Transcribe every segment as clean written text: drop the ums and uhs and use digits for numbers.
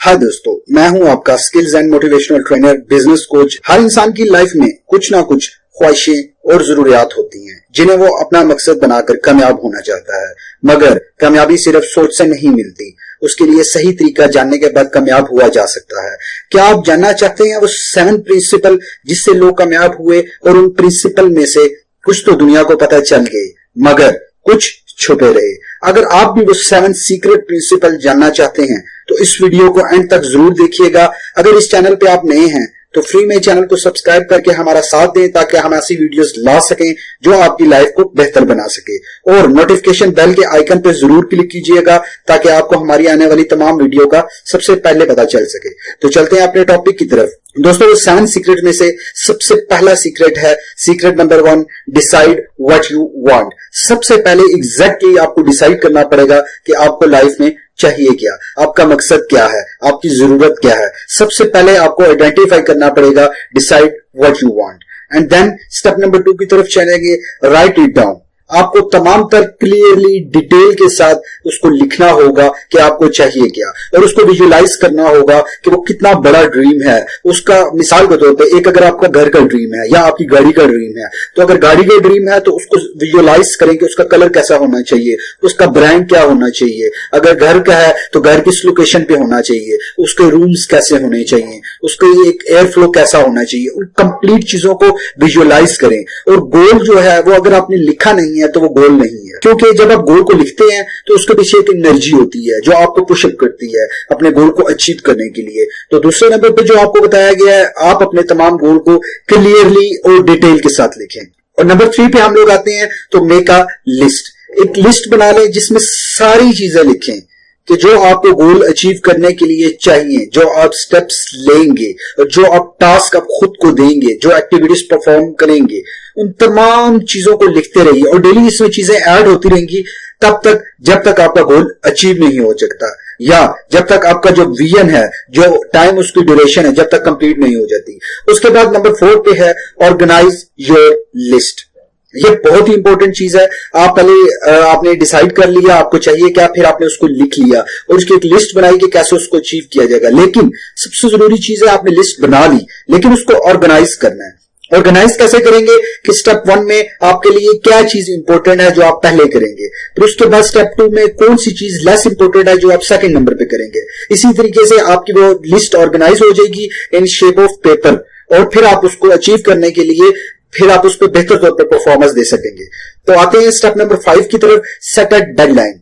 हाय दोस्तों, मैं हूं आपका skills and motivational trainer, business coach. हर इंसान की लाइफ में कुछ ना कुछ ख्वाहिशें और जरूरियात होती हैं जिन्हें वो अपना मकसद बनाकर कामयाब होना चाहता है। मगर कामयाबी सिर्फ सोच से नहीं मिलती, उसके लिए सही तरीका जानने के बाद कामयाब हुआ जा सकता है। क्या आप जानना चाहते हैं वो 7 प्रिंसिपल जिससे लोग कामयाब हुए? और उन प्रिंसिपल में से कुछ तो दुनिया को पता चल गए मगर कुछ छुपे रहे। अगर आप भी वो 7 सीक्रेट प्रिंसिपल जानना चाहते हैं तो इस वीडियो को एंड तक जरूर देखिएगा। अगर इस चैनल पे आप नए हैं तो फ्री में चैनल को सब्सक्राइब करके हमारा साथ दें ताकि हम ऐसी वीडियोस ला सकें जो आपकी लाइफ को बेहतर बना सके। और नोटिफिकेशन बेल के आइकन पे जरूर क्लिक कीजिएगा ताकि आपको हमारी आने वाली तमाम वीडियो का सबसे पहले पता चल सके। तो चलते हैं अपने टॉपिक की तरफ। दोस्तों, 7 सीक्रेट में से सबसे पहला सीक्रेट है secret number 1, decide what you want. सबसे पहले एग्जैक्टली आपको डिसाइड करना पड़ेगा कि आपको लाइफ में चाहिए क्या, आपका मकसद क्या है, आपकी जरूरत क्या है। सबसे पहले आपको आइडेंटिफाई करना पड़ेगा, decide what you want. And then step number 2 की तरफ चलेंगे, राइट इट डाउन। आपको तमाम तर क्लियरली डिटेल के साथ उसको लिखना होगा कि आपको चाहिए क्या, और उसको विजुअलाइज करना होगा कि वो कितना बड़ा ड्रीम है उसका। मिसाल के तौर पे, एक अगर आपका घर का ड्रीम है या आपकी गाड़ी का ड्रीम है, तो अगर गाड़ी का ड्रीम है तो उसको विजुअलाइज करेंगे, उसका कलर कैसा होना चाहिए, उसका ब्रांड क्या होना चाहिए। अगर घर का है तो घर किस लोकेशन पे होना चाहिए, उसके रूम्स कैसे होने चाहिए, उसके एक एयर फ्लो कैसा होना चाहिए। उन कंप्लीट चीजों को विजुअलाइज करें। और गोल जो है वो अगर आपने लिखा नहीं है तो वो गोल नहीं है, क्योंकि जब आप गोल को लिखते हैं तो उसके पीछे एक एनर्जी होती है जो आपको पुशअप करती है अपने गोल को अचीव करने के लिए। तो दूसरे नंबर पे जो आपको बताया गया है, आप अपने तमाम गोल को क्लियरली और डिटेल के साथ लिखें। और नंबर 3 पे हम लोग आते हैं, तो मेक अ लिस्ट। एक लिस्ट बना लें जिसमें सारी चीजें लिखें कि जो आपको गोल अचीव करने के लिए चाहिए, जो आप स्टेप्स लेंगे, जो आप टास्क आप खुद को देंगे, जो एक्टिविटीज परफॉर्म करेंगे, उन तमाम चीजों को लिखते रहिए। और डेली इसमें चीजें ऐड होती रहेंगी तब तक जब तक आपका गोल अचीव नहीं हो सकता, या जब तक आपका जो विजन है, जो टाइम उसकी ड्यूरेशन है, जब तक कंप्लीट नहीं हो जाती। उसके बाद नंबर 4 पे है ऑर्गेनाइज योर लिस्ट। ये बहुत ही इंपॉर्टेंट चीज है। आप पहले आपने डिसाइड कर लिया आपको चाहिए क्या, फिर आपने उसको लिख लिया और उसकी एक लिस्ट बनाई कि कैसे उसको अचीव किया जाएगा। लेकिन सबसे जरूरी चीज है, आपने लिस्ट बना ली लेकिन उसको ऑर्गेनाइज करना है। ऑर्गेनाइज कैसे करेंगे कि स्टेप 1 में आपके लिए क्या चीज इंपॉर्टेंट है जो आप पहले करेंगे, फिर उसके बाद स्टेप 2 में कौन सी चीज लेस इंपॉर्टेंट है जो आप सेकंड नंबर पे करेंगे। इसी तरीके से आपकी वो लिस्ट ऑर्गेनाइज हो जाएगी इन शेप ऑफ पेपर, और फिर आप उसको अचीव करने के लिए फिर आप उस पर बेहतर तौर पर परफॉर्मेंस दे सकेंगे। तो आते हैं स्टेप नंबर 5 की तरफ, सेट अ डेडलाइन।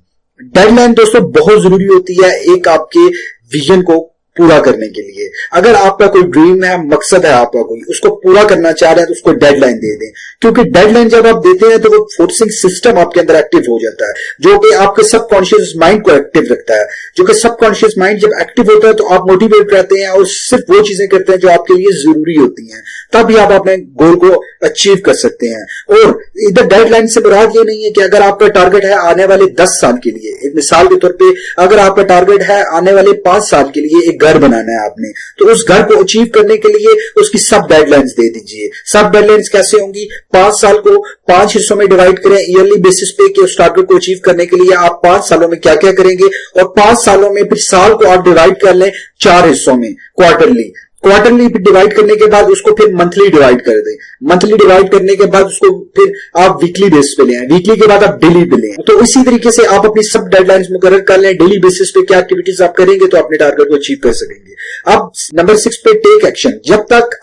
डेडलाइन दोस्तों बहुत जरूरी होती है एक आपके विजन को पूरा करने के लिए। अगर आपका कोई ड्रीम है, मकसद है आपका कोई, उसको पूरा करना चाह रहे हैं तो उसको डेडलाइन दे दें, क्योंकि डेडलाइन जब आप देते हैं तो वो फोर्सिंग सिस्टम आपके अंदर एक्टिव हो जाता है जो कि आपके सबकॉन्शियस माइंड को एक्टिव रखता है। जो कि सबकॉन्शियस माइंड जब एक्टिव होता है तो आप मोटिवेट रहते हैं और सिर्फ वो चीजें करते हैं जो आपके लिए जरूरी होती हैं, तभी आप अपने गोल को अचीव कर सकते हैं। और इधर डेडलाइन से मुराद ये नहीं है कि अगर आपका टारगेट है आने वाले 10 साल के लिए, एक मिसाल के तौर पे अगर आपका टारगेट है आने वाले 5 साल के लिए एक घर बनाना है आपने, तो उस घर को अचीव करने के लिए उसकी सब डेडलाइंस दे दीजिए। सब डेडलाइंस कैसे होंगी? 5 साल को 5 हिस्सों में डिवाइड करें ईयरली बेसिस पे कि उस टारगेट को अचीव करने के लिए आप 5 सालों में क्या क्या करेंगे, और 5 सालों में फिर साल को आप डिवाइड कर लें 4 हिस्सों में, क्वार्टरली डिवाइड करने के बाद उसको फिर मंथली डिवाइड कर दें। मंथली डिवाइड करने के बाद उसको फिर आप वीकली बेसिस पे लें, वीकली के बाद आप डेली पे लें। तो इसी तरीके से आप अपनी सब डेडलाइंस मुकर्रर कर लें, डेली बेसिस पे क्या एक्टिविटीज आप करेंगे तो अपने टारगेट को अचीव कर सकेंगे। अब नंबर 6 पे टेक एक्शन। जब तक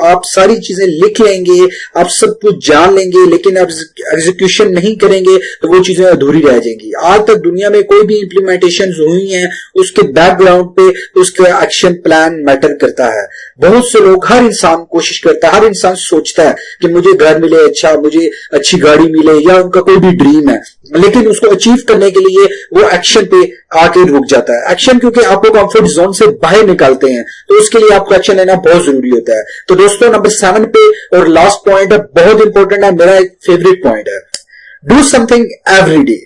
आप सारी चीजें लिख लेंगे, आप सब कुछ जान लेंगे, लेकिन आप एग्जीक्यूशन नहीं करेंगे तो वो चीजें अधूरी रह जाएंगी। आज तक दुनिया में कोई भी इंप्लीमेंटेशन हुई है उसके बैकग्राउंड पे उसका एक्शन प्लान मैटर करता है। बहुत से लोग, हर इंसान कोशिश करता है, हर इंसान सोचता है कि मुझे घर मिले अच्छा, मुझे अच्छी गाड़ी मिले, या उनका कोई भी ड्रीम है, लेकिन उसको अचीव करने के लिए वो एक्शन पे आके रुक जाता है। एक्शन क्योंकि आपको कंफर्ट जोन से बाहर निकालते हैं, तो उसके लिए आपको एक्शन लेना बहुत जरूरी होता है। तो दोस्तों नंबर 7 पे और लास्ट पॉइंट है, बहुत इंपॉर्टेंट है, मेरा एक फेवरेट पॉइंट है, डू समथिंग एवरी डे।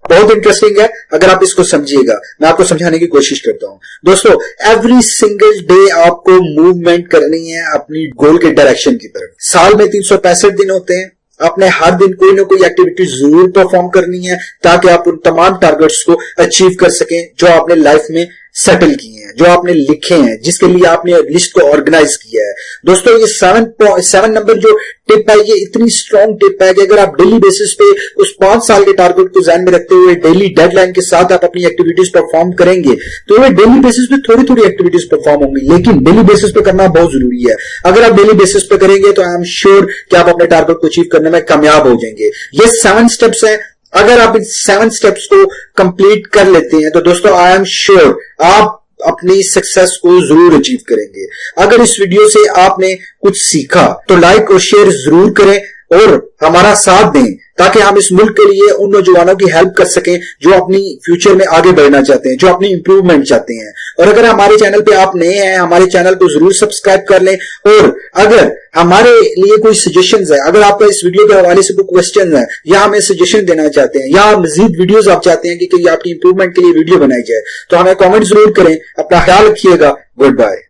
बहुत इंटरेस्टिंग है, अगर आप इसको समझिएगा, मैं आपको समझाने की कोशिश करता हूं। दोस्तों, एवरी सिंगल डे आपको मूवमेंट करनी है अपनी गोल के डायरेक्शन की तरफ। साल में 365 दिन होते हैं, आपने हर दिन कोई ना कोई एक्टिविटी जरूर परफॉर्म करनी है ताकि आप उन तमाम टारगेट्स को अचीव कर सकें जो आपने लाइफ में सेटल किए हैं, जो आपने लिखे हैं, जिसके लिए आपने लिस्ट को ऑर्गेनाइज किया है। दोस्तों ये 7 नंबर जो टिप है, ये इतनी स्ट्रॉन्ग टिप है कि अगर आप डेली बेसिस पे उस 5 साल के टारगेट को ध्यान में रखते हुए डेली डेडलाइन के साथ आप अपनी एक्टिविटीज परफॉर्म करेंगे, तो ये डेली बेसिस पे थोड़ी थोड़ी एक्टिविटीज परफॉर्म होंगी, लेकिन डेली बेसिस पे करना बहुत जरूरी है। अगर आप डेली बेसिस पे करेंगे तो आई एम श्योर कि आप अपने टारगेट को अचीव करने में कामयाब हो जाएंगे। ये 7 स्टेप्स हैं। अगर आप इन 7 स्टेप्स को कंप्लीट कर लेते हैं तो दोस्तों आई एम श्योर आप अपनी सक्सेस को जरूर अचीव करेंगे। अगर इस वीडियो से आपने कुछ सीखा तो लाइक और शेयर जरूर करें और हमारा साथ दें, ताकि हम इस मुल्क के लिए उन नौजवानों की हेल्प कर सकें जो अपनी फ्यूचर में आगे बढ़ना चाहते हैं, जो अपनी इंप्रूवमेंट चाहते हैं। और अगर हमारे चैनल पे आप नए हैं, हमारे चैनल को जरूर सब्सक्राइब कर लें। और अगर हमारे लिए कोई सजेशंस है, अगर आपका इस वीडियो के हवाले से कोई क्वेश्चन है या हमें सजेशन देना चाहते हैं या मजीद वीडियोस आप चाहते हैं कि आपकी इंप्रूवमेंट के लिए वीडियो बनाई जाए, तो हमें कॉमेंट जरूर करें। अपना ख्याल रखिएगा। Good bye.